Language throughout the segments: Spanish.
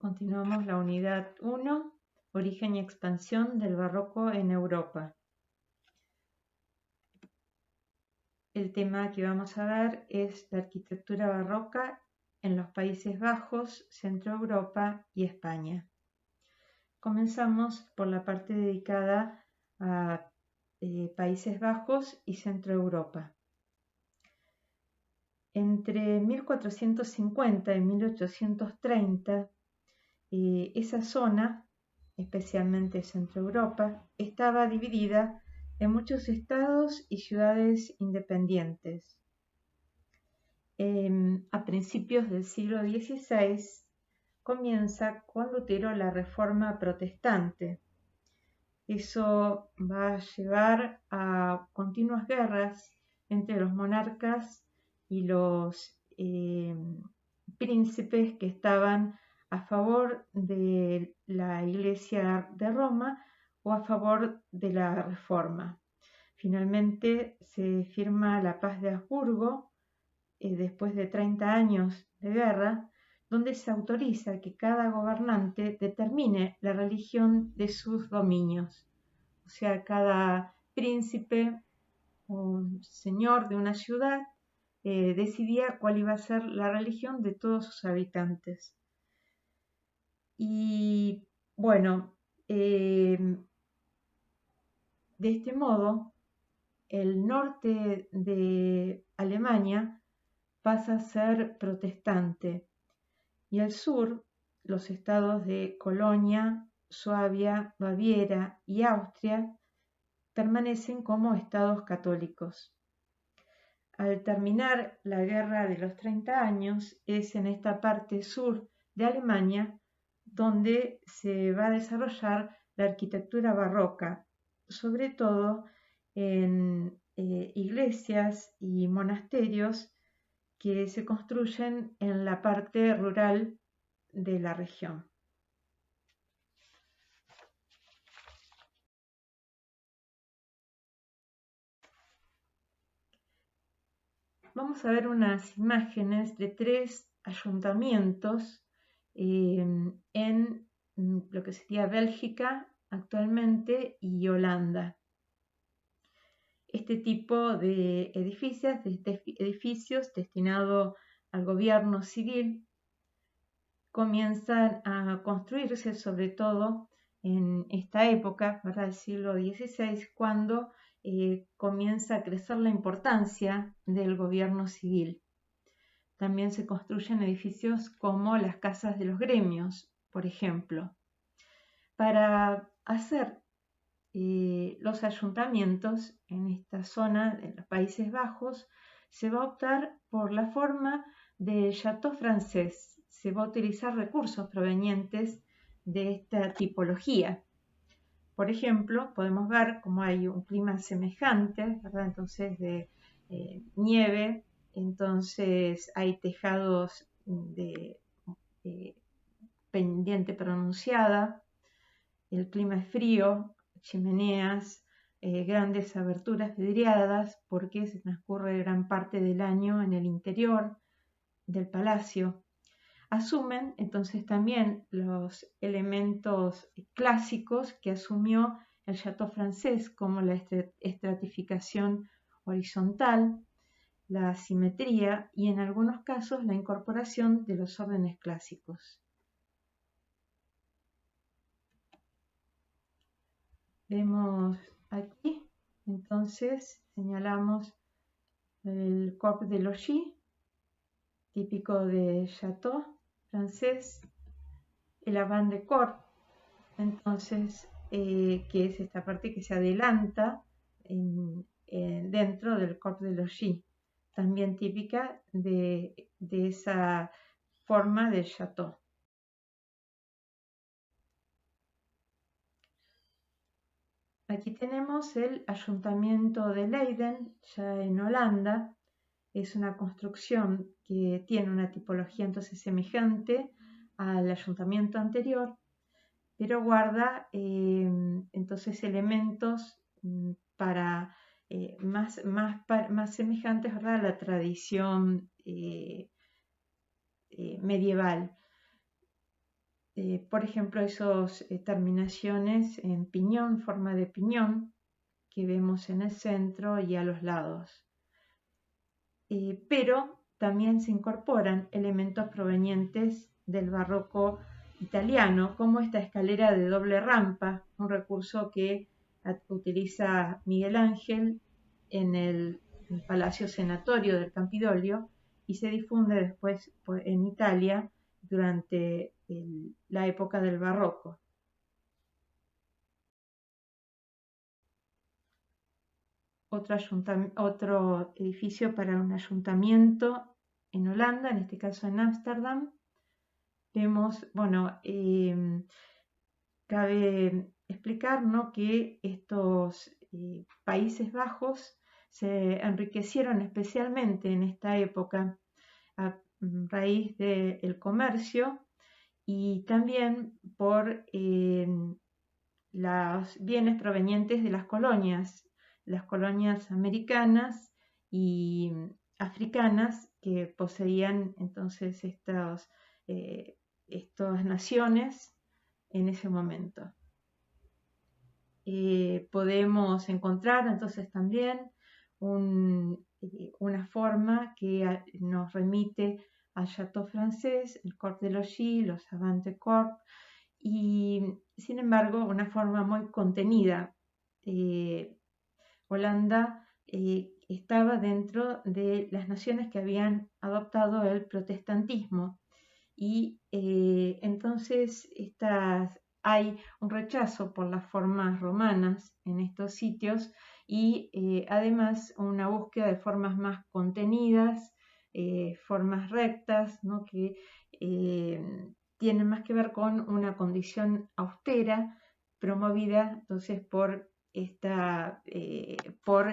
Continuamos la unidad 1, origen y expansión del barroco en Europa. El tema que vamos a ver es la arquitectura barroca en los Países Bajos, Centro Europa y España. Comenzamos por la parte dedicada a Países Bajos y Centro Europa. Entre 1450 y 1830, esa zona, especialmente Centro Europa, estaba dividida en muchos estados y ciudades independientes. A principios del siglo XVI comienza con Lutero la Reforma Protestante. Eso va a llevar a continuas guerras entre los monarcas y los príncipes que estaban a favor de la Iglesia de Roma o a favor de la Reforma. Finalmente se firma la Paz de Habsburgo después de 30 años de guerra, donde se autoriza que cada gobernante determine la religión de sus dominios. O sea, cada príncipe o señor de una ciudad decidía cuál iba a ser la religión de todos sus habitantes. Y bueno, de este modo, el norte de Alemania pasa a ser protestante y el sur, los estados de Colonia, Suabia, Baviera y Austria permanecen como estados católicos. Al terminar la Guerra de los 30 años, es en esta parte sur de Alemania donde se va a desarrollar la arquitectura barroca, sobre todo en iglesias y monasterios que se construyen en la parte rural de la región. Vamos a ver unas imágenes de 3 ayuntamientos en lo que sería Bélgica actualmente y Holanda. Este tipo de edificios destinados al gobierno civil comienzan a construirse sobre todo en esta época, ¿verdad?, del siglo XVI, cuando comienza a crecer la importancia del gobierno civil. También se construyen edificios como las casas de los gremios, por ejemplo. Para hacer los ayuntamientos en esta zona de los Países Bajos, se va a optar por la forma de château francés. Se va a utilizar recursos provenientes de esta tipología. Por ejemplo, podemos ver cómo hay un clima semejante, ¿verdad? Entonces de nieve, entonces hay tejados de pendiente pronunciada, el clima es frío, chimeneas, grandes aberturas vidriadas, porque se transcurre gran parte del año en el interior del palacio. Asumen entonces también los elementos clásicos que asumió el château francés, como la estratificación horizontal, la simetría y en algunos casos la incorporación de los órdenes clásicos. Vemos aquí, entonces señalamos el corps de logis, típico de château francés, el avant de corps, entonces, que es esta parte que se adelanta dentro del corps de logis, también típica de esa forma de château. Aquí tenemos el ayuntamiento de Leiden, ya en Holanda. Es una construcción que tiene una tipología entonces semejante al ayuntamiento anterior, pero guarda entonces elementos para más semejantes, ¿verdad?, a la tradición medieval. por ejemplo, esas terminaciones en piñón, forma de piñón, que vemos en el centro y a los lados. Pero también se incorporan elementos provenientes del barroco italiano, como esta escalera de doble rampa, un recurso que utiliza Miguel Ángel en el Palacio Senatorio del Campidoglio y se difunde después en Italia durante la época del barroco. Otro edificio para un ayuntamiento en Holanda, en este caso en Ámsterdam. Vemos, bueno, cabe explicar, ¿no?, que estos Países Bajos se enriquecieron especialmente en esta época a raíz del comercio y también por los bienes provenientes de las colonias americanas y africanas que poseían entonces estas naciones en ese momento. Podemos encontrar entonces también una forma que nos remite al Chateau francés, el Corps de Logis, los Savants de Corps, y sin embargo una forma muy contenida. Holanda estaba dentro de las naciones que habían adoptado el protestantismo y entonces hay un rechazo por las formas romanas en estos sitios y además una búsqueda de formas más contenidas, formas rectas, ¿no?, que tienen más que ver con una condición austera promovida entonces por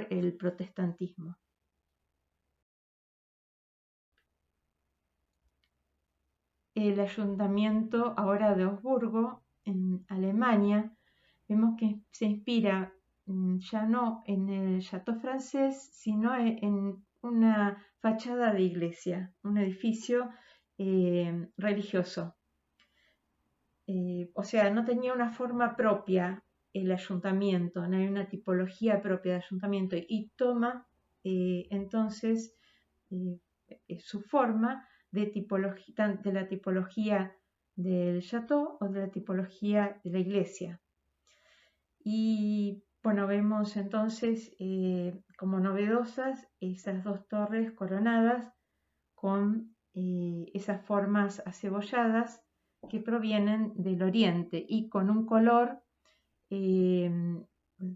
el protestantismo. El ayuntamiento ahora de Augsburgo, en Alemania, vemos que se inspira ya no en el Chateau francés, sino en una fachada de iglesia, un edificio religioso. O sea, no tenía una forma propia el ayuntamiento, no hay una tipología propia de ayuntamiento y toma entonces su forma de la tipología del chateau o de la tipología de la iglesia. Y bueno, vemos entonces como novedosas esas dos torres coronadas con esas formas acebolladas que provienen del oriente y con un color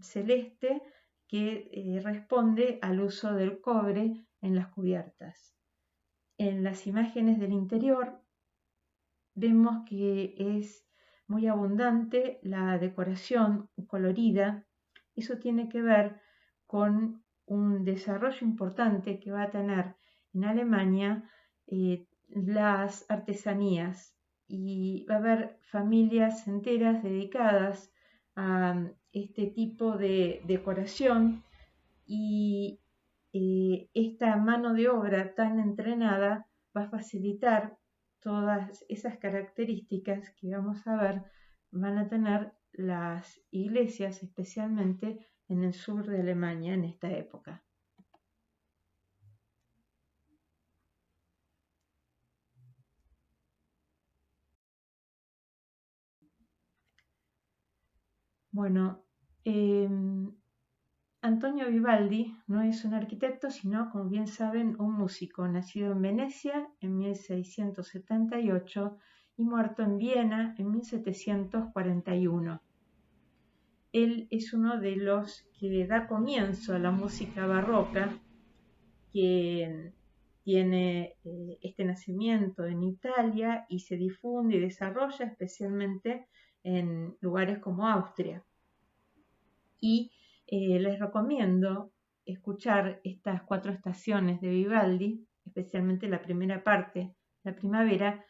celeste que responde al uso del cobre en las cubiertas. En las imágenes del interior vemos que es muy abundante la decoración colorida. Eso tiene que ver con un desarrollo importante que va a tener en Alemania las artesanías, y va a haber familias enteras dedicadas a este tipo de decoración, y esta mano de obra tan entrenada va a facilitar todas esas características que vamos a ver van a tener las iglesias, especialmente en el sur de Alemania en esta época. Bueno, Antonio Vivaldi no es un arquitecto, sino, como bien saben, un músico, nacido en Venecia en 1678 y muerto en Viena en 1741. Él es uno de los que da comienzo a la música barroca, que tiene este nacimiento en Italia y se difunde y desarrolla especialmente en lugares como Austria. Y les recomiendo escuchar estas 4 estaciones de Vivaldi, especialmente la primera parte, la primavera,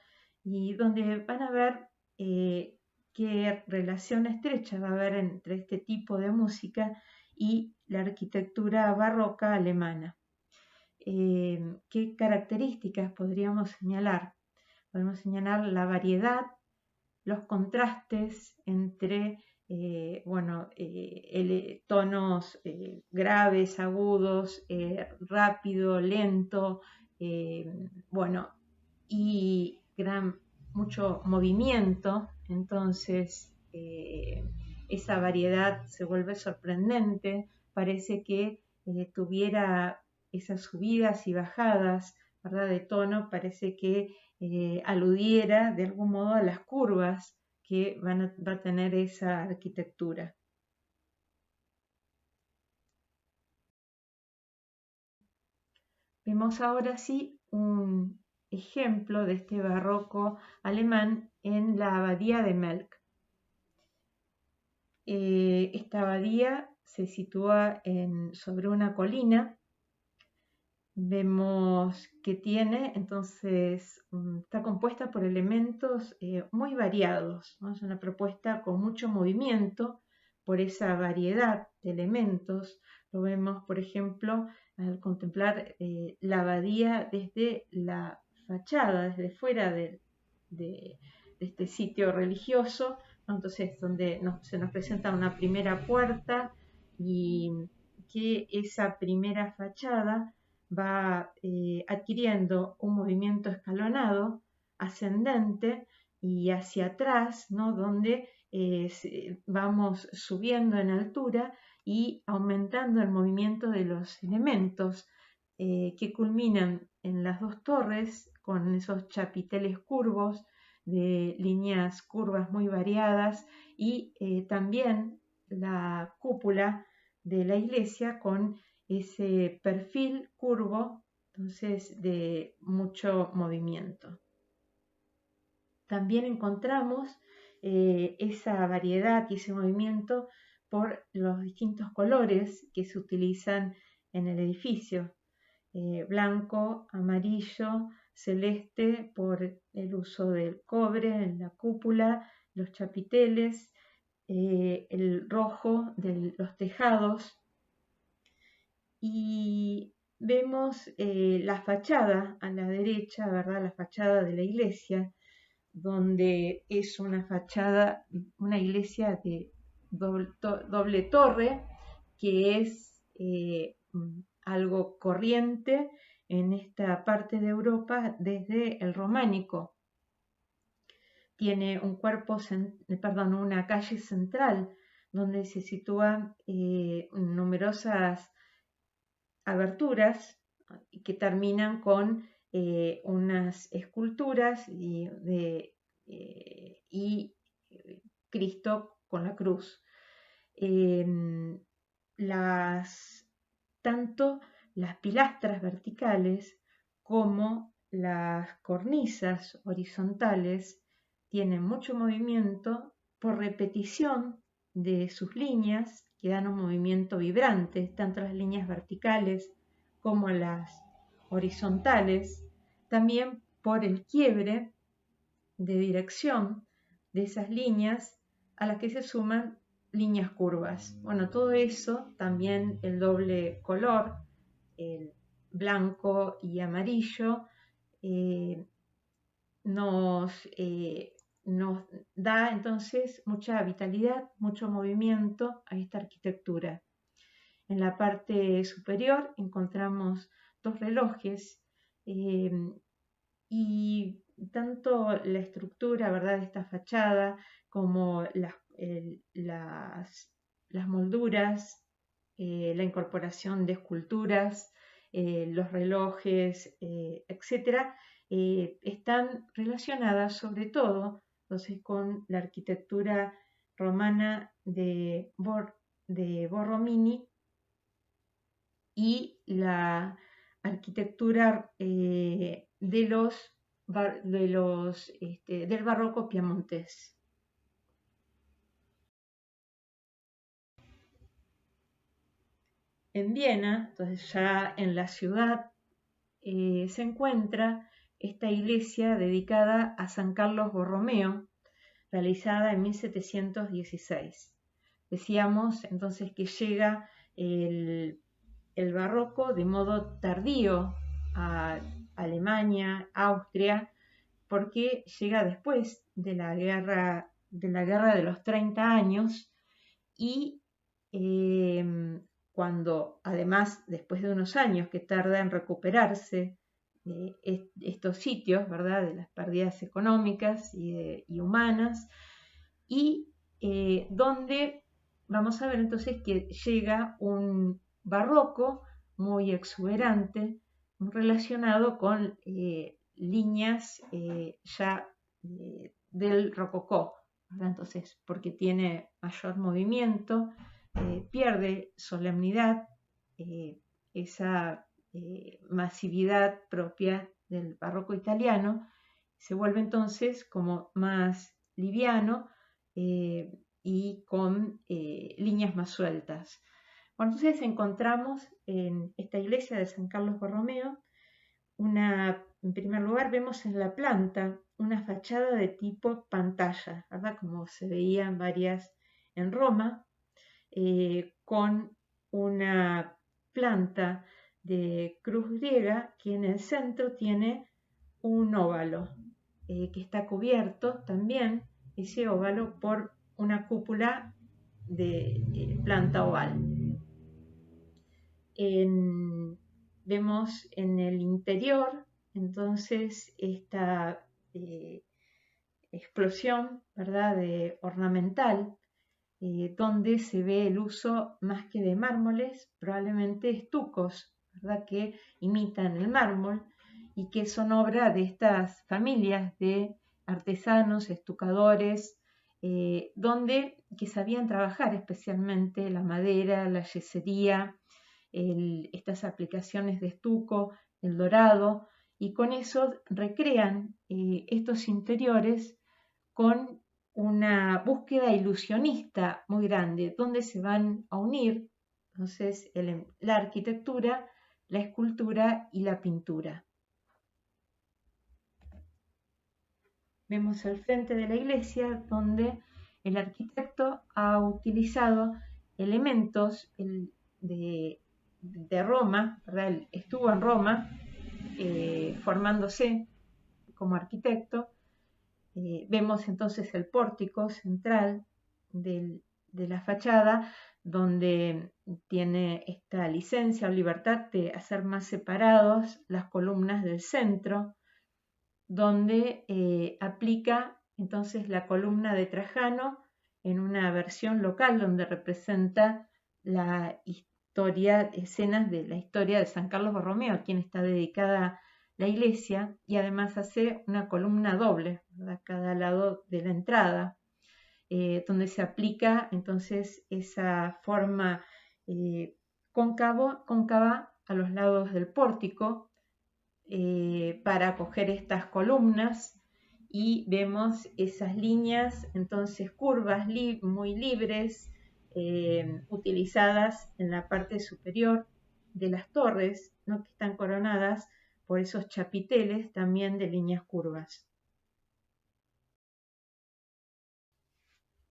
y donde van a ver qué relación estrecha va a haber entre este tipo de música y la arquitectura barroca alemana. ¿Qué características podríamos señalar? Podemos señalar la variedad los contrastes entre tonos graves, agudos, rápido, lento, y mucho movimiento. Entonces esa variedad se vuelve sorprendente, parece que tuviera esas subidas y bajadas, ¿verdad?, de tono, parece que aludiera de algún modo a las curvas que va a tener esa arquitectura. Vemos ahora sí un ejemplo de este barroco alemán en la abadía de Melk. Esta abadía se sitúa sobre una colina. Vemos que está compuesta por elementos muy variados, ¿no? Es una propuesta con mucho movimiento por esa variedad de elementos. Lo vemos, por ejemplo, al contemplar la abadía desde la fachada, desde fuera de este sitio religioso, ¿no? Entonces, donde se nos presenta una primera puerta y que esa primera fachada va adquiriendo un movimiento escalonado, ascendente y hacia atrás, ¿no?, donde vamos subiendo en altura y aumentando el movimiento de los elementos que culminan en las dos torres con esos chapiteles curvos de líneas curvas muy variadas y también la cúpula de la iglesia con ese perfil curvo, entonces de mucho movimiento. También encontramos esa variedad y ese movimiento por los distintos colores que se utilizan en el edificio. Blanco, amarillo, celeste por el uso del cobre en la cúpula, los chapiteles, el rojo de los tejados. Y vemos la fachada a la derecha, ¿verdad?, la fachada de la iglesia, donde es una iglesia de doble torre, que es algo corriente en esta parte de Europa desde el románico. Tiene una calle central donde se sitúan numerosas aberturas que terminan con unas esculturas y Cristo con la cruz. Tanto las pilastras verticales como las cornisas horizontales tienen mucho movimiento por repetición de sus líneas, que dan un movimiento vibrante, tanto las líneas verticales como las horizontales, también por el quiebre de dirección de esas líneas a las que se suman líneas curvas. Bueno, todo eso, también el doble color, el blanco y amarillo, nos da entonces mucha vitalidad, mucho movimiento a esta arquitectura. En la parte superior encontramos dos relojes y tanto la estructura, ¿verdad?, de esta fachada como las molduras, la incorporación de esculturas, los relojes, etcétera, están relacionadas sobre todo entonces con la arquitectura romana de Borromini y la arquitectura del barroco piamontés. En Viena, entonces ya en la ciudad, se encuentra esta iglesia dedicada a San Carlos Borromeo, realizada en 1716. Decíamos entonces que llega el barroco de modo tardío a Alemania, Austria, porque llega después de la guerra de los 30 años y cuando además después de unos años que tarda en recuperarse estos sitios, ¿verdad?, de las pérdidas económicas y humanas, y donde vamos a ver entonces que llega un barroco muy exuberante, muy relacionado con líneas ya del rococó, ¿verdad? Entonces, porque tiene mayor movimiento, pierde solemnidad, esa masividad propia del barroco italiano, se vuelve entonces como más liviano y con líneas más sueltas. Bueno, entonces encontramos en esta iglesia de San Carlos Borromeo en primer lugar vemos en la planta una fachada de tipo pantalla, ¿verdad?, como se veían varias en Roma, con una planta de cruz griega que en el centro tiene un óvalo que está cubierto también, ese óvalo, por una cúpula de planta oval. Vemos en el interior entonces esta explosión, ¿verdad?, de ornamental, donde se ve el uso más que de mármoles, probablemente estucos, ¿verdad?, que imitan el mármol y que son obra de estas familias de artesanos, estucadores, que sabían trabajar especialmente la madera, la yesería, estas aplicaciones de estuco, el dorado, y con eso recrean estos interiores con una búsqueda ilusionista muy grande, donde se van a unir entonces la arquitectura, la escultura y la pintura. Vemos el frente de la iglesia donde el arquitecto ha utilizado elementos de Roma, ¿verdad? Él estuvo en Roma formándose como arquitecto. Vemos entonces el pórtico central de la fachada, donde tiene esta licencia o libertad de hacer más separados las columnas del centro, donde aplica entonces la columna de Trajano en una versión local donde representa la historia, escenas de la historia de San Carlos Borromeo, a quien está dedicada la iglesia, y además hace una columna doble, ¿verdad?, a cada lado de la entrada, donde se aplica entonces esa forma cóncava a los lados del pórtico para acoger estas columnas, y vemos esas líneas entonces curvas muy libres utilizadas en la parte superior de las torres, ¿no?, que están coronadas por esos chapiteles también de líneas curvas.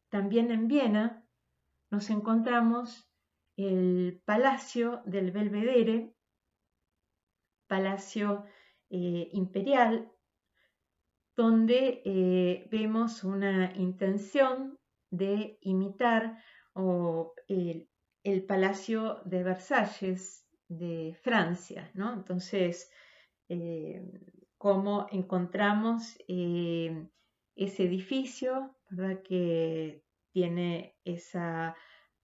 También en Viena nos encontramos el Palacio del Belvedere, palacio imperial, donde vemos una intención de imitar el Palacio de Versalles de Francia, ¿no? Entonces, cómo encontramos ese edificio, ¿verdad?, que tiene esa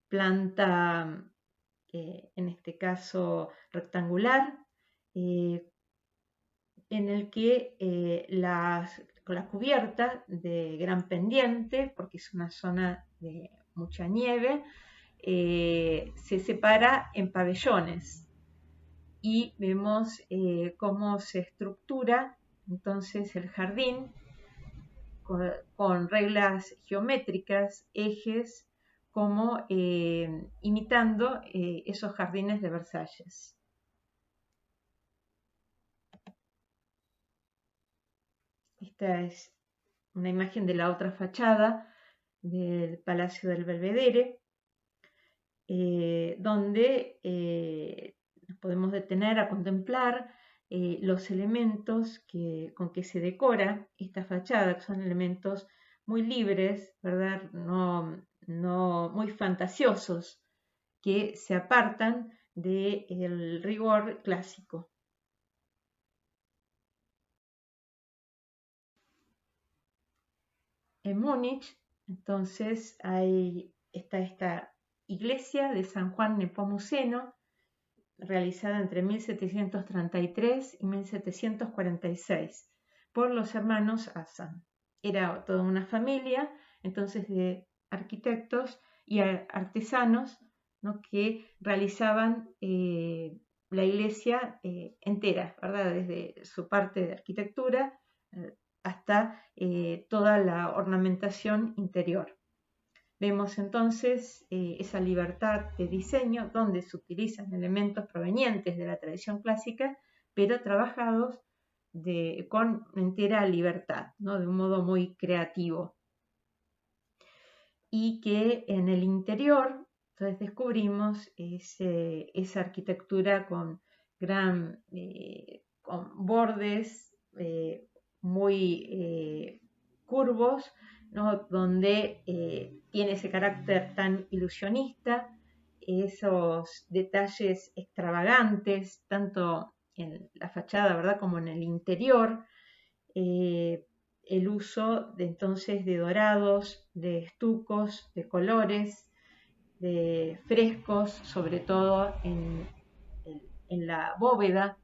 planta, en este caso rectangular, en el que la cubierta de gran pendiente, porque es una zona de mucha nieve, se separa en pabellones, y vemos cómo se estructura entonces el jardín con reglas geométricas, ejes, como imitando esos jardines de Versalles. Esta es una imagen de la otra fachada del Palacio del Belvedere, donde nos podemos detener a contemplar los elementos con que se decora esta fachada, que son elementos muy libres, ¿verdad? No muy fantasiosos, que se apartan del rigor clásico. En Múnich, entonces, está esta iglesia de San Juan Nepomuceno, realizada entre 1733 y 1746 por los hermanos Assan. Era toda una familia, entonces, de arquitectos y artesanos, ¿no?, que realizaban la iglesia entera, ¿verdad? Desde su parte de arquitectura hasta toda la ornamentación interior. Vemos entonces esa libertad de diseño donde se utilizan elementos provenientes de la tradición clásica, pero trabajados con entera libertad, ¿no?, de un modo muy creativo. Y que en el interior, entonces, descubrimos esa arquitectura con bordes muy curvos, ¿no?, donde tiene ese carácter tan ilusionista, esos detalles extravagantes, tanto en la fachada, ¿verdad?, como en el interior, el uso entonces de dorados, de estucos, de colores, de frescos, sobre todo en la bóveda.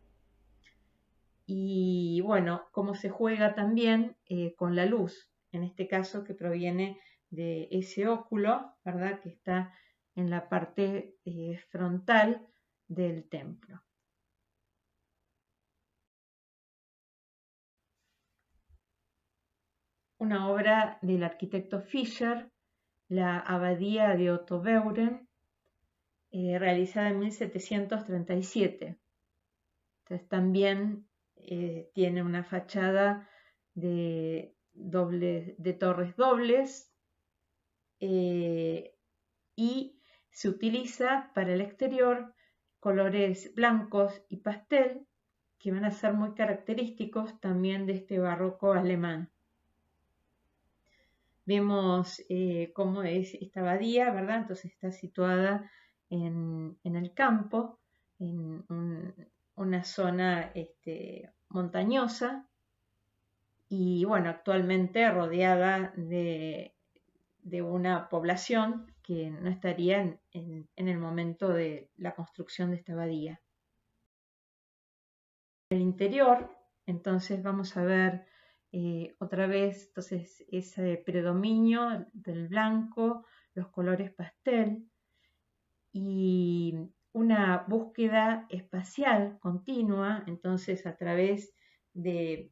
Y bueno, cómo se juega también con la luz, en este caso que proviene de ese óculo, ¿verdad?, que está en la parte frontal del templo. Una obra del arquitecto Fischer, la Abadía de Ottobeuren, realizada en 1737. Entonces también tiene una fachada de torres dobles y se utiliza para el exterior colores blancos y pastel que van a ser muy característicos también de este barroco alemán. Vemos cómo es esta abadía, ¿verdad? Entonces está situada en el campo, en una zona montañosa y, bueno, actualmente rodeada de una población que no estaría en el momento de la construcción de esta abadía. En el interior, entonces, vamos a ver otra vez entonces ese predominio del blanco, los colores pastel y una búsqueda espacial continua, entonces a través de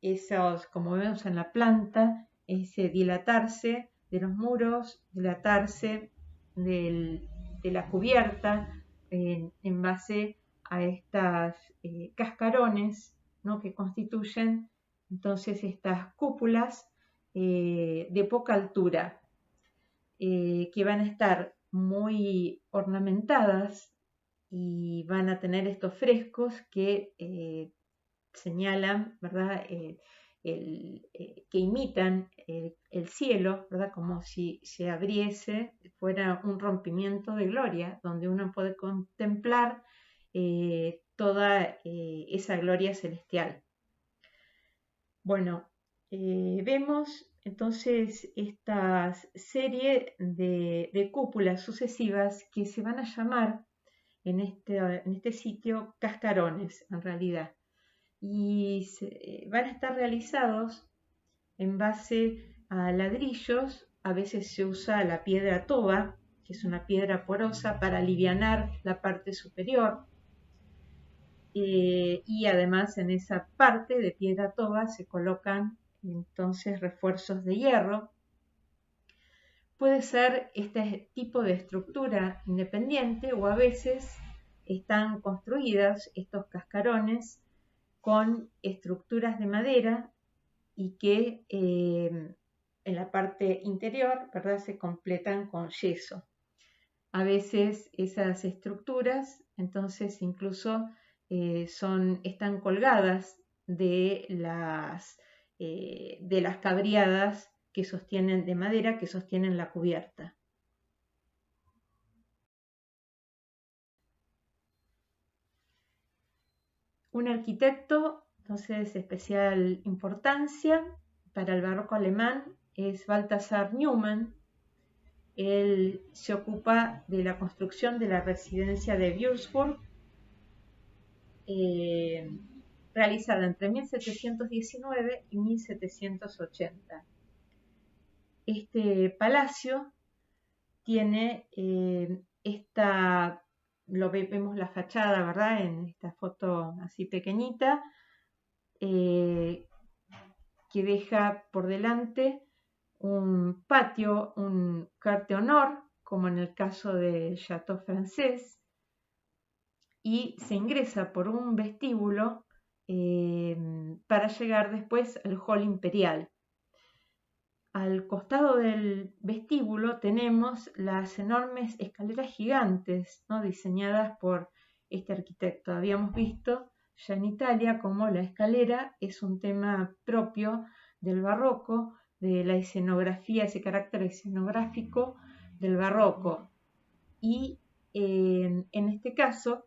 esos, como vemos en la planta, ese dilatarse de los muros, dilatarse de la cubierta en base a estas cascarones, ¿no?, que constituyen entonces estas cúpulas de poca altura, que van a estar muy ornamentadas y van a tener estos frescos que señalan, ¿verdad?, que imitan el cielo, ¿verdad?, como si se abriese, fuera un rompimiento de gloria, donde uno puede contemplar toda esa gloria celestial. Bueno, vemos entonces esta serie de cúpulas sucesivas que se van a llamar en este sitio cascarones, en realidad, y van a estar realizados en base a ladrillos. A veces se usa la piedra toba, que es una piedra porosa para alivianar la parte superior. Y además en esa parte de piedra toba se colocan entonces refuerzos de hierro. Puede ser este tipo de estructura independiente o a veces están construidas estos cascarones con estructuras de madera y que en la parte interior, ¿verdad?, se completan con yeso. A veces esas estructuras entonces incluso están colgadas de las cabriadas que sostienen de madera que sostienen la cubierta. Un arquitecto, entonces, de especial importancia para el barroco alemán es Balthasar Neumann. Él se ocupa de la construcción de la residencia de Würzburg, realizada entre 1719 y 1780. Este palacio tiene vemos la fachada, ¿verdad? En esta foto así pequeñita, que deja por delante un patio, un quarte honor, como en el caso del Château francés, y se ingresa por un vestíbulo para llegar después al hall imperial. Al costado del vestíbulo tenemos las enormes escaleras gigantes, ¿no?, diseñadas por este arquitecto. Habíamos visto ya en Italia cómo la escalera es un tema propio del barroco, de la escenografía, ese carácter escenográfico del barroco. Y en este caso,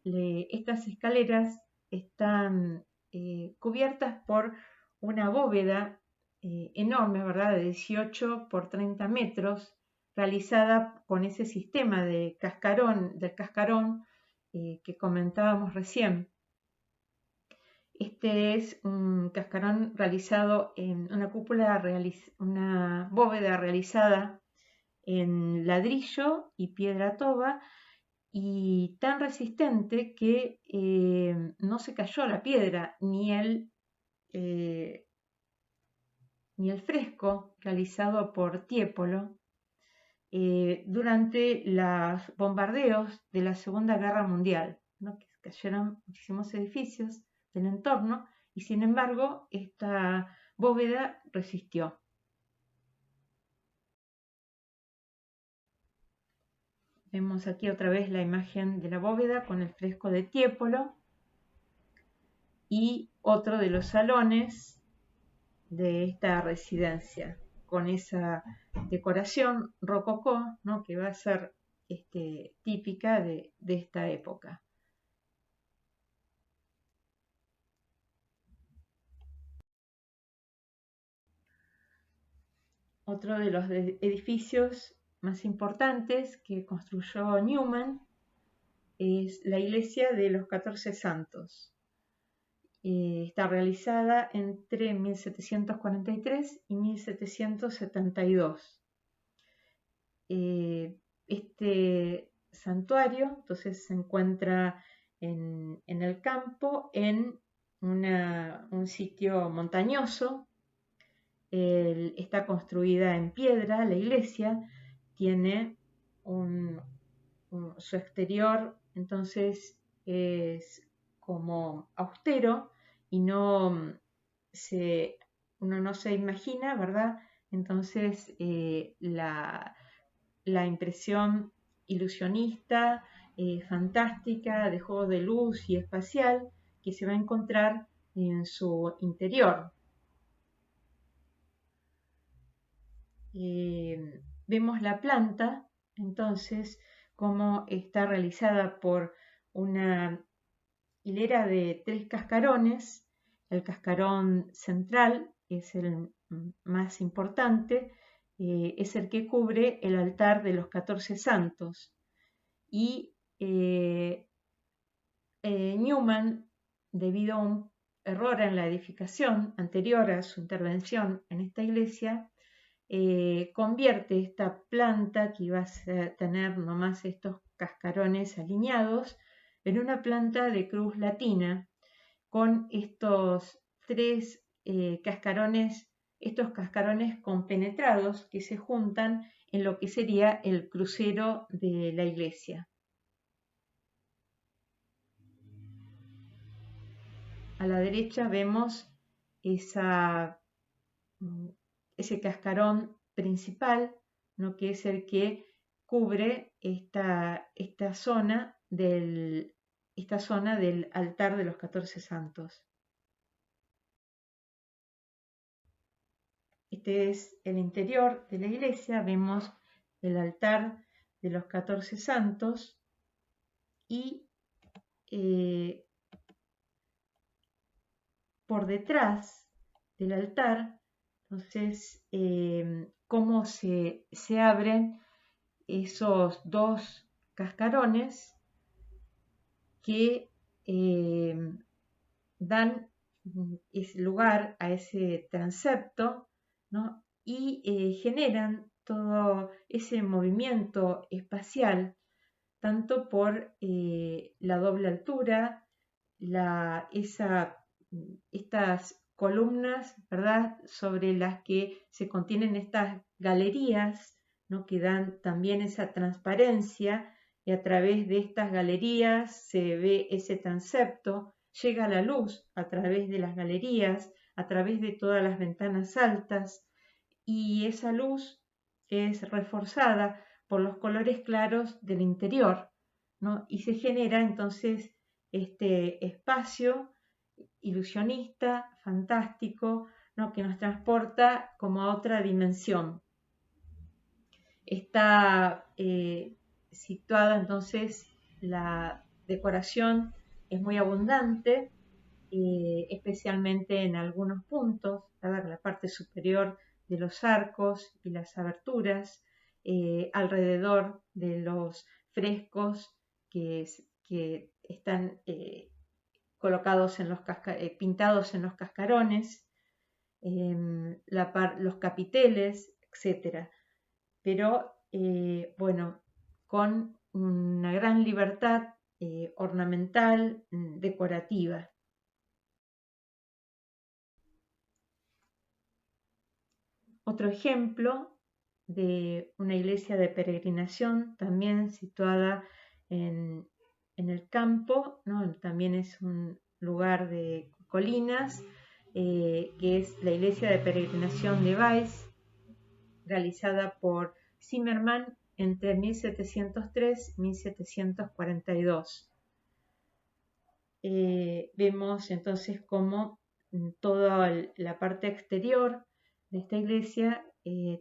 estas escaleras están cubiertas por una bóveda enorme, ¿verdad?, de 18 por 30 metros, realizada con ese sistema del cascarón que comentábamos recién. Este es un cascarón realizado en una bóveda realizada en ladrillo y piedra toba, y tan resistente que no se cayó la piedra, ni el fresco realizado por Tiepolo durante los bombardeos de la Segunda Guerra Mundial, ¿no?, que cayeron muchísimos edificios del entorno, y sin embargo esta bóveda resistió. Vemos aquí otra vez la imagen de la bóveda con el fresco de Tiepolo y otro de los salones de esta residencia, con esa decoración rococó, ¿no?, que va a ser típica de esta época. Otro de los edificios más importantes que construyó Neumann es la iglesia de los 14 Santos. Está realizada entre 1743 y 1772. Este santuario entonces se encuentra en el campo, en un sitio montañoso. Está construida en piedra, la iglesia tiene su exterior, entonces es como austero y uno no se imagina, ¿verdad? Entonces la impresión ilusionista, fantástica, de juego de luz y espacial que se va a encontrar en su interior. Vemos la planta, entonces, como está realizada por una hilera de 3 cascarones. El cascarón central es el más importante, es el que cubre el altar de los 14 santos. Y Neumann, debido a un error en la edificación anterior a su intervención en esta iglesia, convierte esta planta, que iba a tener nomás estos cascarones alineados, en una planta de cruz latina, con estos 3 cascarones, estos cascarones compenetrados que se juntan en lo que sería el crucero de la iglesia. A la derecha vemos ese cascarón principal, ¿no?, que es el que cubre esta zona del esta zona del altar de los 14 santos. Este es el interior de la iglesia, vemos el altar de los 14 santos y por detrás del altar, entonces, cómo se abren esos dos cascarones que dan lugar a ese transepto, ¿no? Y generan todo ese movimiento espacial, tanto por la doble altura, estas columnas, ¿verdad?, sobre las que se contienen estas galerías, ¿no?, que dan también esa transparencia, y a través de estas galerías se ve ese transepto, llega la luz a través de las galerías, a través de todas las ventanas altas, y esa luz es reforzada por los colores claros del interior, ¿no? Y se genera entonces este espacio ilusionista, fantástico, ¿no?, que nos transporta como a otra dimensión. Está situada entonces, la decoración es muy abundante, especialmente en algunos puntos, ¿verdad?, la parte superior de los arcos y las aberturas, alrededor de los frescos que están colocados en pintados en los cascarones, los capiteles, etc. Pero bueno, con una gran libertad ornamental, decorativa. Otro ejemplo de una iglesia de peregrinación, también situada en el campo, ¿no? También es un lugar de colinas, que es la iglesia de peregrinación de Weiss, realizada por Zimmermann entre 1703 y 1742. Vemos entonces cómo toda la parte exterior de esta iglesia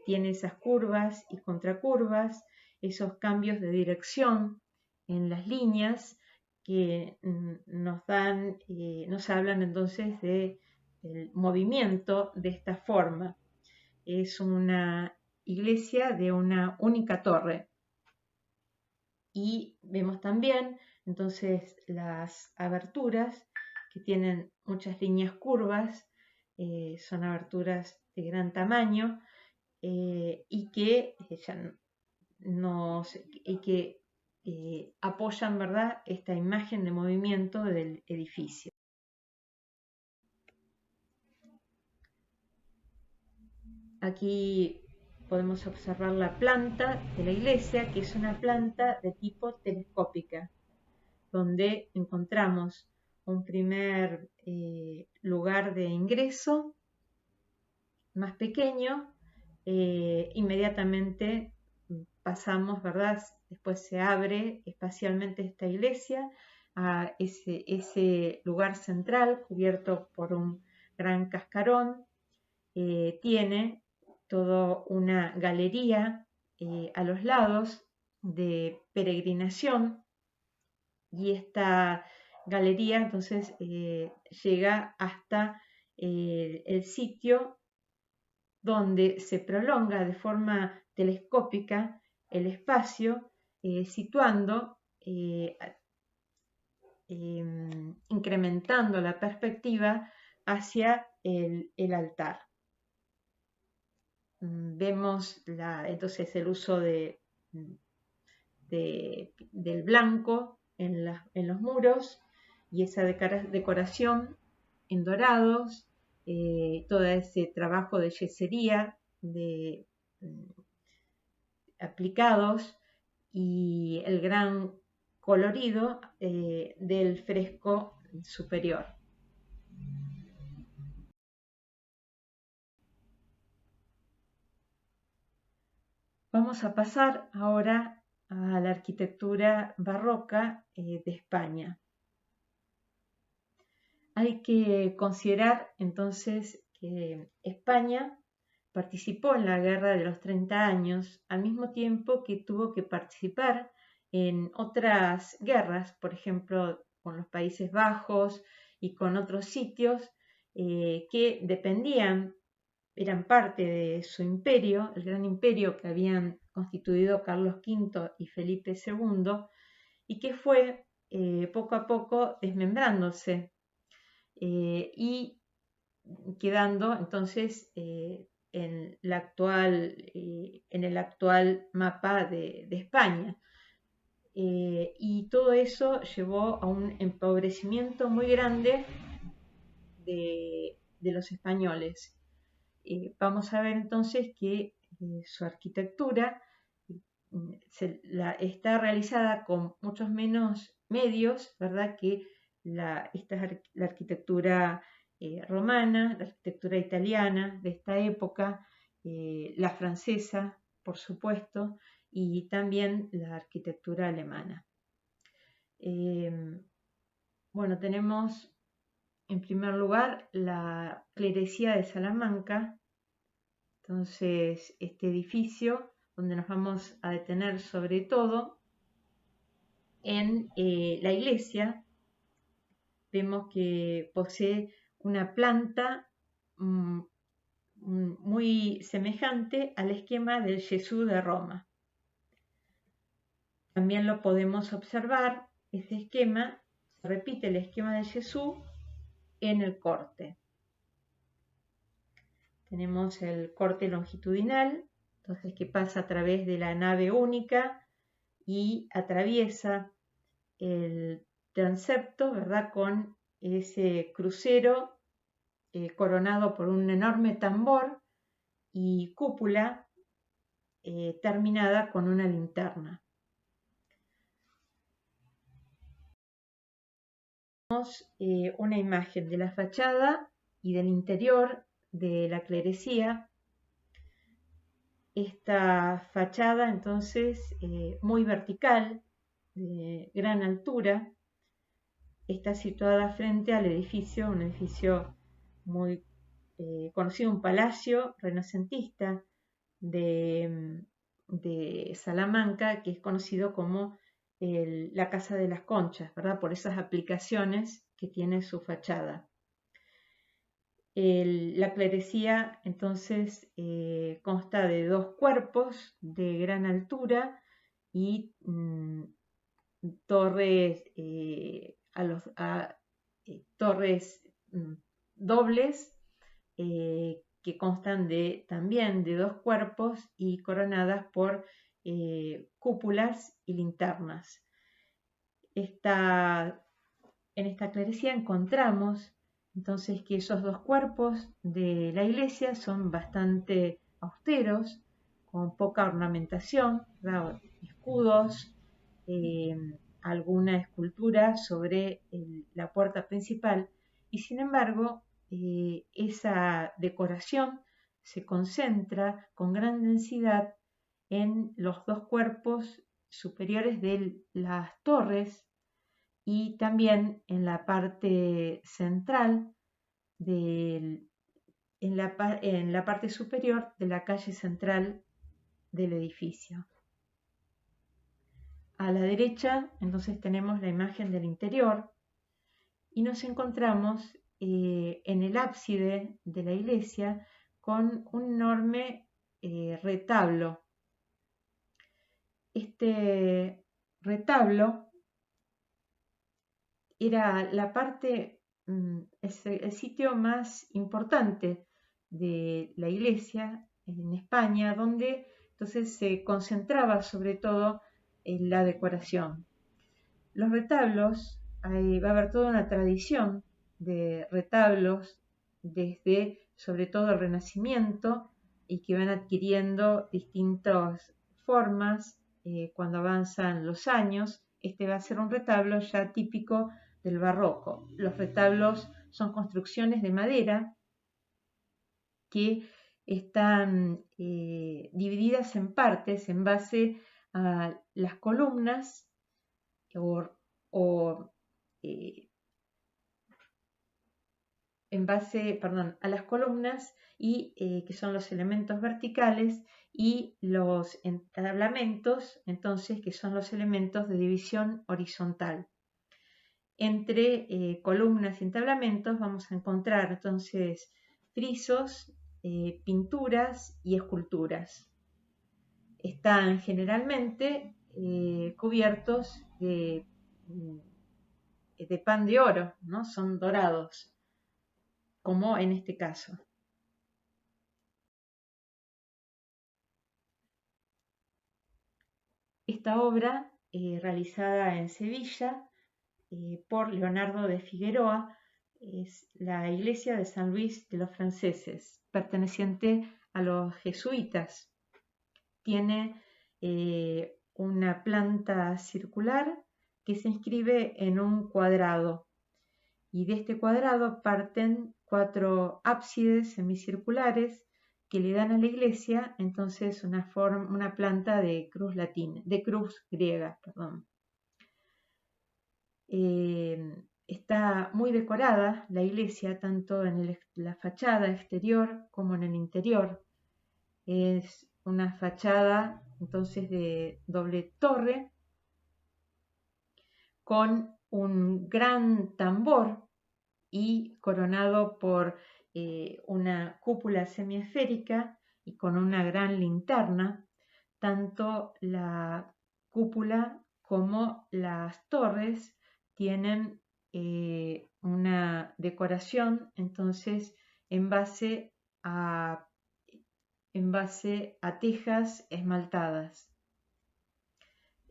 tiene esas curvas y contracurvas, esos cambios de dirección en las líneas que nos hablan entonces del movimiento de esta forma. Es una iglesia de una única torre. Y vemos también entonces las aberturas, que tienen muchas líneas curvas, son aberturas de gran tamaño, y que apoyan, ¿verdad?, esta imagen de movimiento del edificio. Aquí podemos observar la planta de la iglesia, que es una planta de tipo telescópica, donde encontramos un primer lugar de ingreso más pequeño, inmediatamente pasamos, ¿verdad?, después se abre espacialmente esta iglesia a ese lugar central cubierto por un gran cascarón. Tiene toda una galería a los lados de peregrinación, y esta galería entonces llega hasta el sitio donde se prolonga de forma telescópica el espacio, situando, incrementando la perspectiva hacia el altar. Vemos entonces el uso del blanco en los muros, y esa decoración en dorados, todo ese trabajo de yesería aplicados, y el gran colorido del fresco superior. Vamos a pasar ahora a la arquitectura barroca de España. Hay que considerar entonces que España participó en la Guerra de los 30 años, al mismo tiempo que tuvo que participar en otras guerras, por ejemplo, con los Países Bajos y con otros sitios que dependían, eran parte de su imperio, el gran imperio que habían constituido Carlos V y Felipe II, y que fue poco a poco desmembrándose y quedando entonces en el actual mapa de España. Y todo eso llevó a un empobrecimiento muy grande de los españoles. Vamos a ver entonces que su arquitectura está realizada con muchos menos medios, ¿verdad? Que la arquitectura romana, la arquitectura italiana de esta época, la francesa, por supuesto, y también la arquitectura alemana. Bueno, tenemos en primer lugar la clerecía de Salamanca. Entonces, este edificio, donde nos vamos a detener sobre todo en la iglesia, vemos que posee una planta muy semejante al esquema del Jesús de Roma. También lo podemos observar, ese esquema, se repite el esquema del Jesús en el corte. Tenemos el corte longitudinal, entonces que pasa a través de la nave única y atraviesa el transepto, ¿verdad? Con ese crucero coronado por un enorme tambor y cúpula terminada con una linterna. Tenemos una imagen de la fachada y del interior de la clerecía. Esta fachada entonces muy vertical, de gran altura, está situada frente al edificio, un edificio muy conocido, un palacio renacentista de Salamanca, que es conocido como la Casa de las Conchas, ¿verdad? Por esas aplicaciones que tiene su fachada. La clerecía entonces consta de dos cuerpos de gran altura y torres, torres dobles que constan también de dos cuerpos y coronadas por cúpulas y linternas. En esta clerecía encontramos entonces que esos dos cuerpos de la iglesia son bastante austeros, con poca ornamentación, ¿verdad? Escudos, alguna escultura sobre la puerta principal, y sin embargo esa decoración se concentra con gran densidad en los dos cuerpos superiores de las torres y también en la parte central, en la parte superior de la calle central del edificio. A la derecha entonces tenemos la imagen del interior y nos encontramos en el ábside de la iglesia con un enorme retablo. Este retablo era la parte, el sitio más importante de la iglesia en España, donde entonces se concentraba sobre todo en la decoración. Los retablos, va a haber toda una tradición de retablos desde sobre todo el Renacimiento y que van adquiriendo distintas formas cuando avanzan los años. Este va a ser un retablo ya típico del barroco. Los retablos son construcciones de madera que están divididas en partes en base a las columnas o a las columnas y que son los elementos verticales, y los entablamentos, entonces, que son los elementos de división horizontal. Entre columnas y entablamentos vamos a encontrar entonces frisos, pinturas y esculturas. Están generalmente cubiertos de pan de oro, ¿no? Son dorados, como en este caso. Esta obra, realizada en Sevilla por Leonardo de Figueroa, es la iglesia de San Luis de los Franceses, perteneciente a los jesuitas. Tiene una planta circular que se inscribe en un cuadrado, y de este cuadrado parten 4 ábsides semicirculares que le dan a la iglesia entonces una planta de cruz latina, de cruz griega, perdón. Está muy decorada la iglesia, tanto en la fachada exterior como en el interior. Es una fachada entonces de doble torre con un gran tambor y coronado por una cúpula semiesférica y con una gran linterna. Tanto la cúpula como las torres tienen una decoración entonces en base a tejas esmaltadas,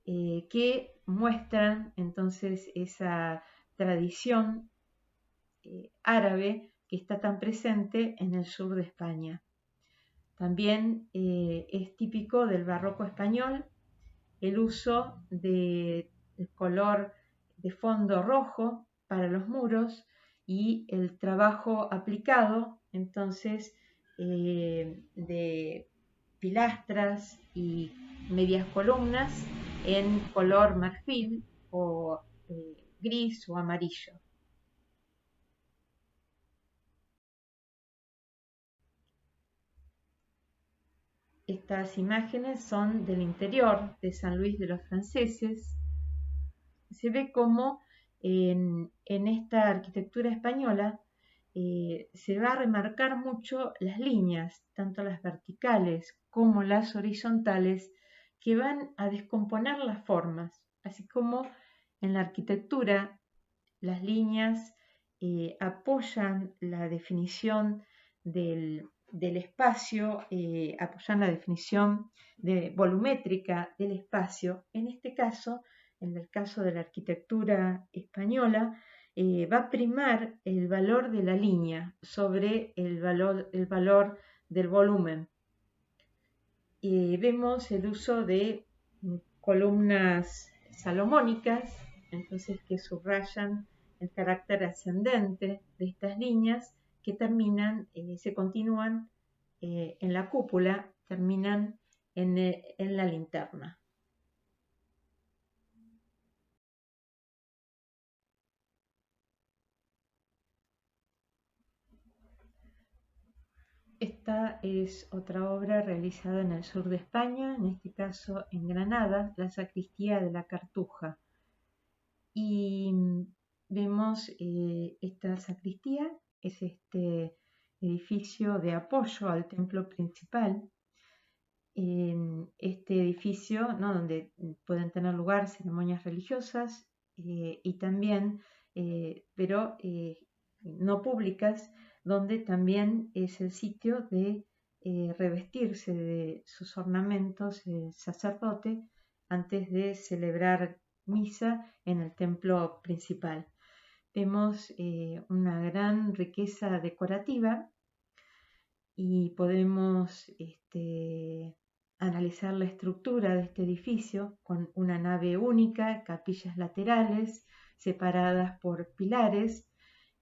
que muestran entonces esa tradición árabe que está tan presente en el sur de España. También es típico del barroco español el uso de color de fondo rojo para los muros y el trabajo aplicado entonces de pilastras y medias columnas en color marfil o gris o amarillo. Estas imágenes son del interior de San Luis de los Franceses. Se ve como en esta arquitectura española se va a remarcar mucho las líneas, tanto las verticales como las horizontales, que van a descomponer las formas, así como en la arquitectura las líneas apoyan la definición del espacio, apoyan la definición volumétrica del espacio. En este caso, en el caso de la arquitectura española, va a primar el valor de la línea sobre el valor del volumen. Vemos el uso de columnas salomónicas, entonces, que subrayan el carácter ascendente de estas líneas, que terminan, se continúan en la cúpula, terminan en la linterna. Esta es otra obra realizada en el sur de España, en este caso en Granada, la sacristía de la Cartuja. Y vemos esta sacristía, es este edificio de apoyo al templo principal. Este edificio, ¿no?, donde pueden tener lugar ceremonias religiosas y también, pero no públicas, donde también es el sitio de revestirse de sus ornamentos el sacerdote antes de celebrar misa en el templo principal. Vemos una gran riqueza decorativa y podemos analizar la estructura de este edificio con una nave única, capillas laterales separadas por pilares,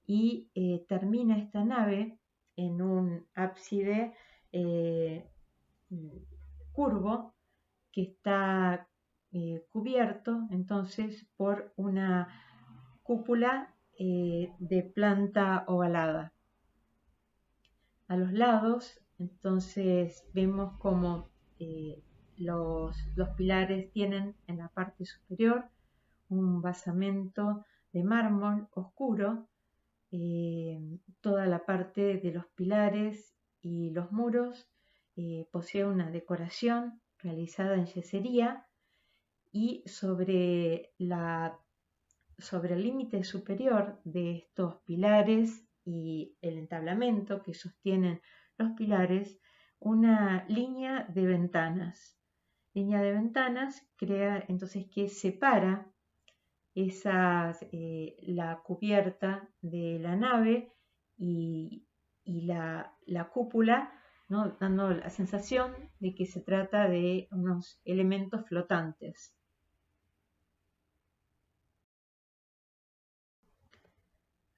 y termina esta nave en un ábside curvo que está cubierto entonces por una cúpula de planta ovalada. a los lados. Entonces vemos como los pilares tienen en la parte superior un basamento de mármol oscuro. Toda la parte de los pilares y los muros posee una decoración realizada en yesería, y sobre el límite superior de estos pilares y el entablamento que sostienen los pilares, una línea de ventanas. Línea de ventanas crea entonces que separa la cubierta de la nave y la cúpula, ¿no? Dando la sensación de que se trata de unos elementos flotantes.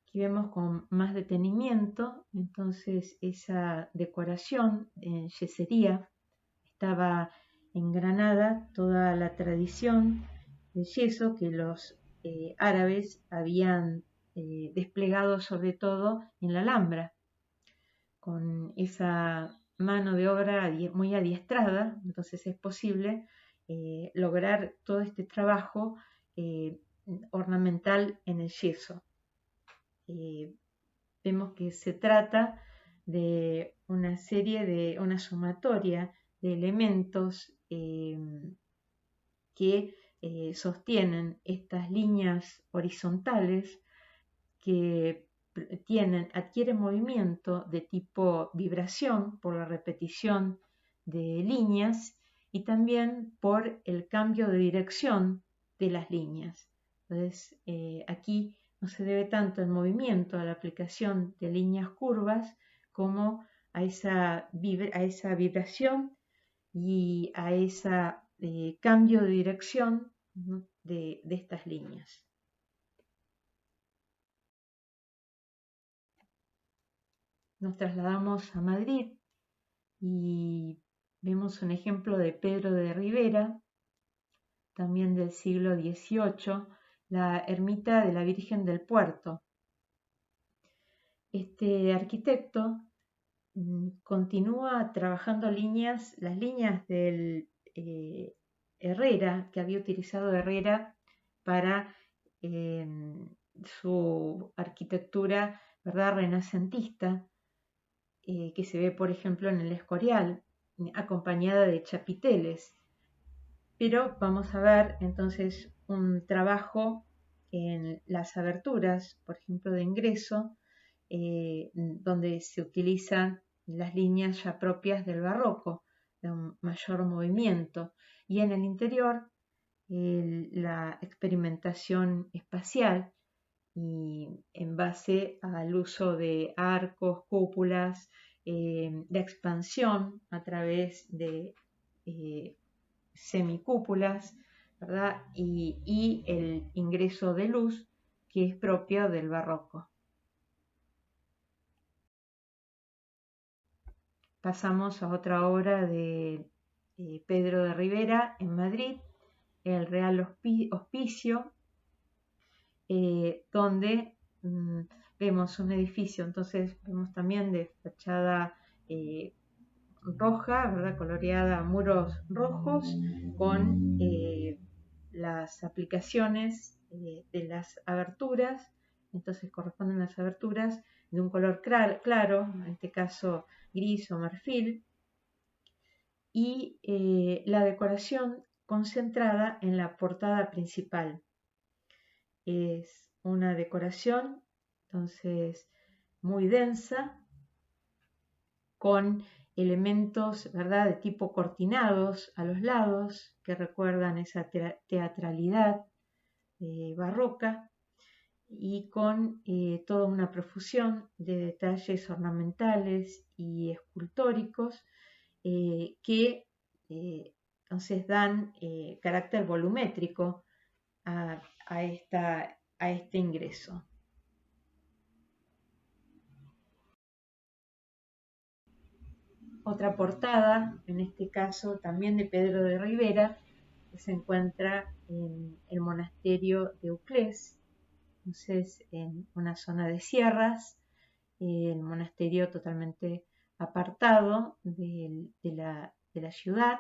Aquí vemos con más detenimiento, entonces, esa decoración en yesería. Estaba engranada toda la tradición de yeso que los árabes habían desplegado sobre todo en la Alhambra, con esa mano de obra muy adiestrada. Entonces es posible lograr todo este trabajo ornamental en el yeso. Vemos que se trata de una sumatoria de elementos que sostienen estas líneas horizontales que adquieren movimiento de tipo vibración por la repetición de líneas y también por el cambio de dirección de las líneas. Entonces, aquí no se debe tanto el movimiento a la aplicación de líneas curvas como a esa vibración y a ese cambio de dirección, ¿no?, de estas líneas. Nos trasladamos a Madrid y vemos un ejemplo de Pedro de Ribera, también del siglo XVIII, la ermita de la Virgen del Puerto. Este arquitecto continúa trabajando las líneas del Herrera, que había utilizado Herrera para su arquitectura, ¿verdad?, renacentista, que se ve, por ejemplo, en el Escorial, acompañada de chapiteles. Pero vamos a ver entonces un trabajo en las aberturas, por ejemplo, de ingreso, donde se utilizan las líneas ya propias del barroco, de un mayor movimiento, y en el interior la experimentación espacial, y en base al uso de arcos, cúpulas, de expansión a través de semicúpulas, ¿verdad? Y el ingreso de luz que es propio del barroco. Pasamos a otra obra de Pedro de Ribera en Madrid, el Real Hospicio, donde vemos un edificio. Entonces vemos también de fachada roja, ¿verdad?, coloreada, muros rojos, con las aplicaciones de las aberturas. Entonces corresponden las aberturas de un color claro, en este caso gris o marfil, y la decoración concentrada en la portada principal. Es una decoración entonces muy densa, con elementos, ¿verdad?, de tipo cortinados a los lados que recuerdan esa teatralidad barroca, y con toda una profusión de detalles ornamentales y escultóricos que entonces dan carácter volumétrico a este ingreso. Otra portada, en este caso también de Pedro de Ribera, que se encuentra en el monasterio de Uclés, entonces en una zona de sierras, el monasterio totalmente apartado de la ciudad,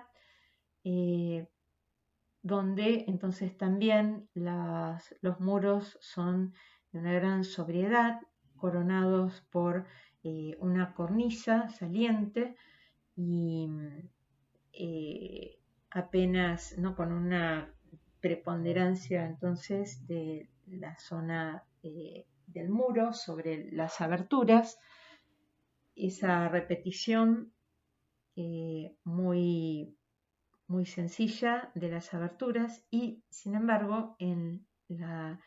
donde entonces también los muros son de una gran sobriedad, coronados por una cornisa saliente y apenas, ¿no?, con una preponderancia entonces de la zona del muro sobre las aberturas, esa repetición muy sencilla de las aberturas, y sin embargo en la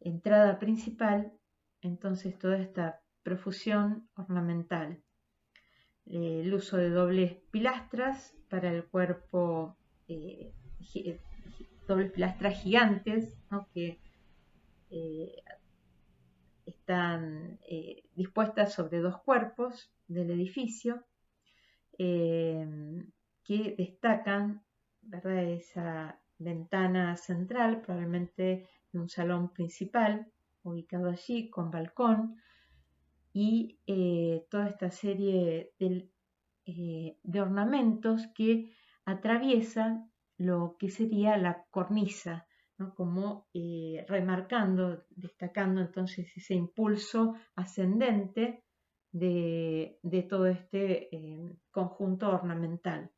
entrada principal entonces toda esta profusión ornamental, el uso de dobles pilastras para el cuerpo, dobles pilastras gigantes, ¿no?, que están dispuestas sobre dos cuerpos del edificio, que destacan, ¿verdad?, esa ventana central, probablemente de un salón principal ubicado allí con balcón, y toda esta serie de ornamentos que atraviesan lo que sería la cornisa, ¿no?, como remarcando, destacando entonces ese impulso ascendente de todo este conjunto ornamental.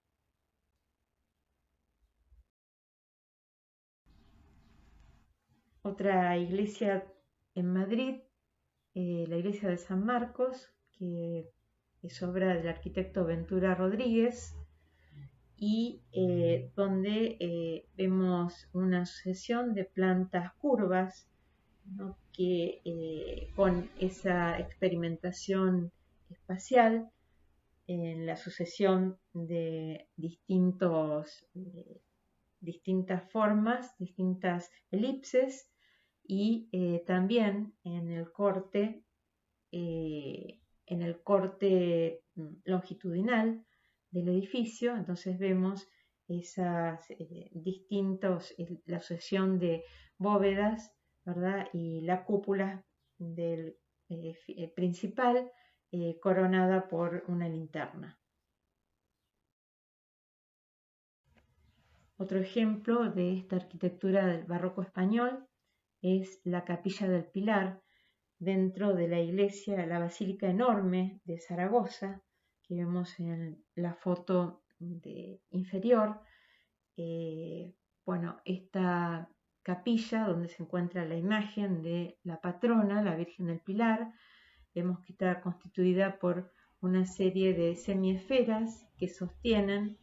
Otra iglesia en Madrid, la iglesia de San Marcos, que es obra del arquitecto Ventura Rodríguez, y donde vemos una sucesión de plantas curvas, ¿no?, que con esa experimentación espacial en la sucesión de distintas formas, distintas elipses, y también en el corte longitudinal del edificio. Entonces vemos esas la sucesión de bóvedas, ¿verdad?, y la cúpula del principal, coronada por una linterna. Otro ejemplo de esta arquitectura del barroco español es la Capilla del Pilar, dentro de la iglesia, la basílica enorme de Zaragoza, que vemos en la foto inferior. Bueno, esta capilla donde se encuentra la imagen de la patrona, la Virgen del Pilar, vemos que está constituida por una serie de semiesferas que sostienen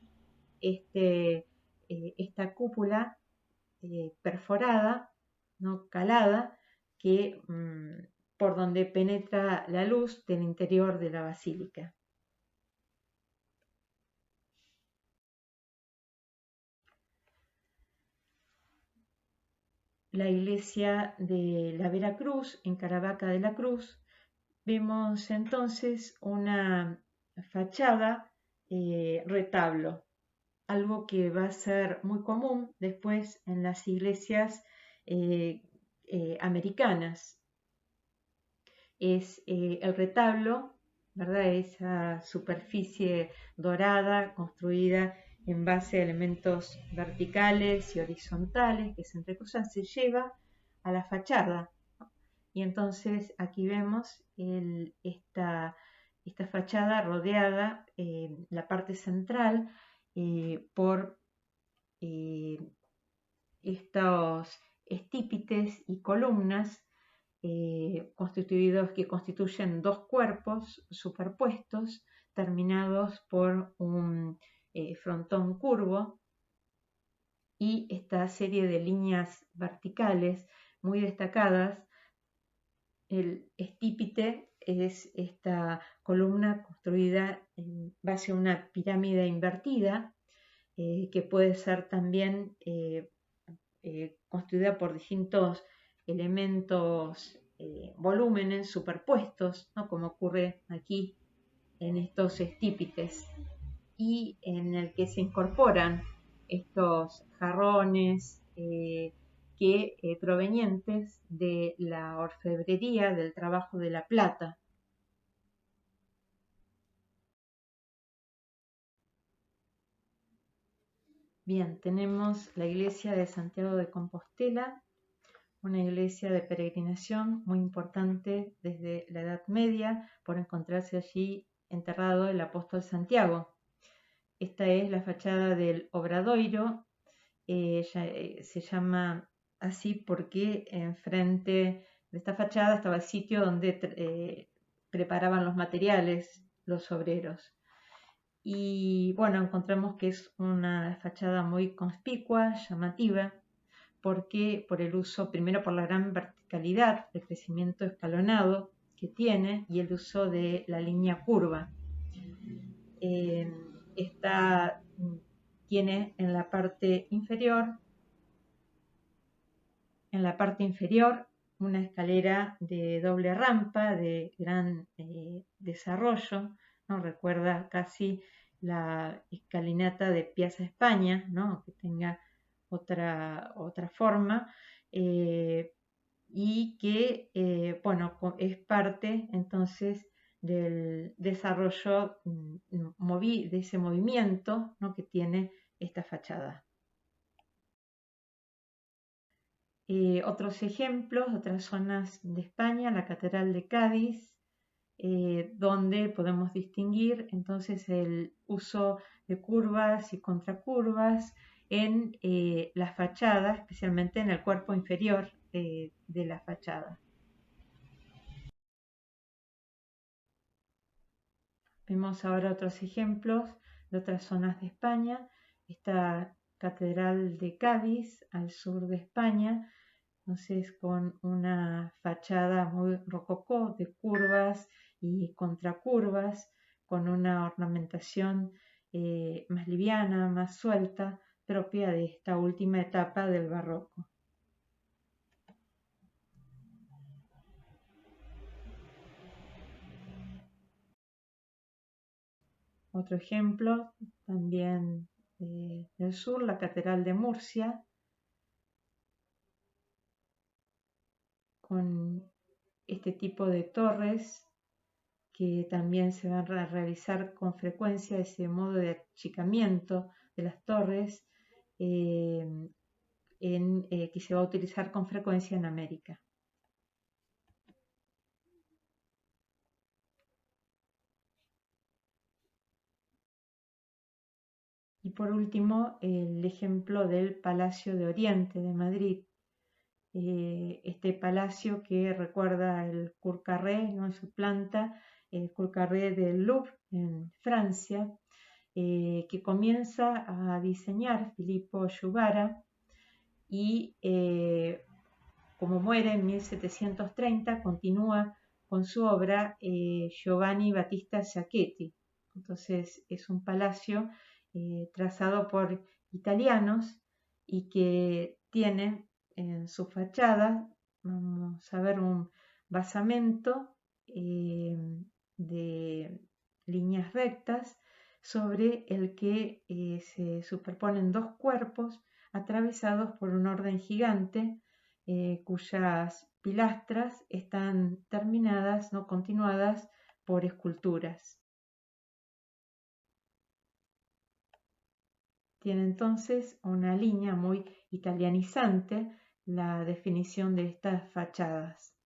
esta cúpula perforada, ¿no?, calada, que por donde penetra la luz del interior de la basílica. La iglesia de la Veracruz, en Caravaca de la Cruz, vemos entonces una fachada retablo, algo que va a ser muy común después en las iglesias americanas. Es el retablo, ¿verdad?, esa superficie dorada construida en base a elementos verticales y horizontales que se entrecruzan, se lleva a la fachada. Y entonces aquí vemos esta fachada rodeada, la parte central, por estos estípites y columnas que constituyen dos cuerpos superpuestos, terminados por un frontón curvo, y esta serie de líneas verticales muy destacadas. El estípite es esta columna construida en base a una pirámide invertida, que puede ser también constituida por distintos elementos, volúmenes superpuestos, ¿no?, como ocurre aquí en estos estípites, y en el que se incorporan estos jarrones provenientes de la orfebrería, del trabajo de la plata. Bien, tenemos la iglesia de Santiago de Compostela, una iglesia de peregrinación muy importante desde la Edad Media, por encontrarse allí enterrado el apóstol Santiago. Esta es la fachada del Obradoiro, se llama así porque enfrente de esta fachada estaba el sitio donde preparaban los materiales los obreros. Y bueno, encontramos que es una fachada muy conspicua, llamativa, porque por el uso, primero por la gran verticalidad, el crecimiento escalonado que tiene y el uso de la línea curva. Esta tiene en la parte inferior una escalera de doble rampa de gran desarrollo, ¿no? Recuerda casi la escalinata de Piazza España, ¿no? Que tenga otra forma, y que es parte entonces del desarrollo de ese movimiento, ¿no? Que tiene esta fachada. Otros ejemplos, otras zonas de España, la Catedral de Cádiz, donde podemos distinguir entonces el uso de curvas y contracurvas en la fachada, especialmente en el cuerpo inferior de la fachada. Vemos ahora otros ejemplos de otras zonas de España. Esta Catedral de Cádiz, al sur de España, entonces con una fachada muy rococó de curvas y contracurvas, con una ornamentación más liviana, más suelta, propia de esta última etapa del barroco. Otro ejemplo también del sur, la Catedral de Murcia, con este tipo de torres que también se van a realizar con frecuencia, ese modo de achicamiento de las torres que se va a utilizar con frecuencia en América. Y por último, el ejemplo del Palacio de Oriente de Madrid. Este palacio que recuerda el Cour Carré, ¿no? En su planta, el Cour Carré del Louvre en Francia, que comienza a diseñar Filippo Juvara y como muere en 1730, continúa con su obra Giovanni Battista Sacchetti. Entonces es un palacio trazado por italianos y que tiene en su fachada, vamos a ver, un basamento de líneas rectas sobre el que se superponen dos cuerpos atravesados por un orden gigante cuyas pilastras están terminadas, no continuadas por esculturas. Tiene entonces una línea muy italianizante la definición de estas fachadas.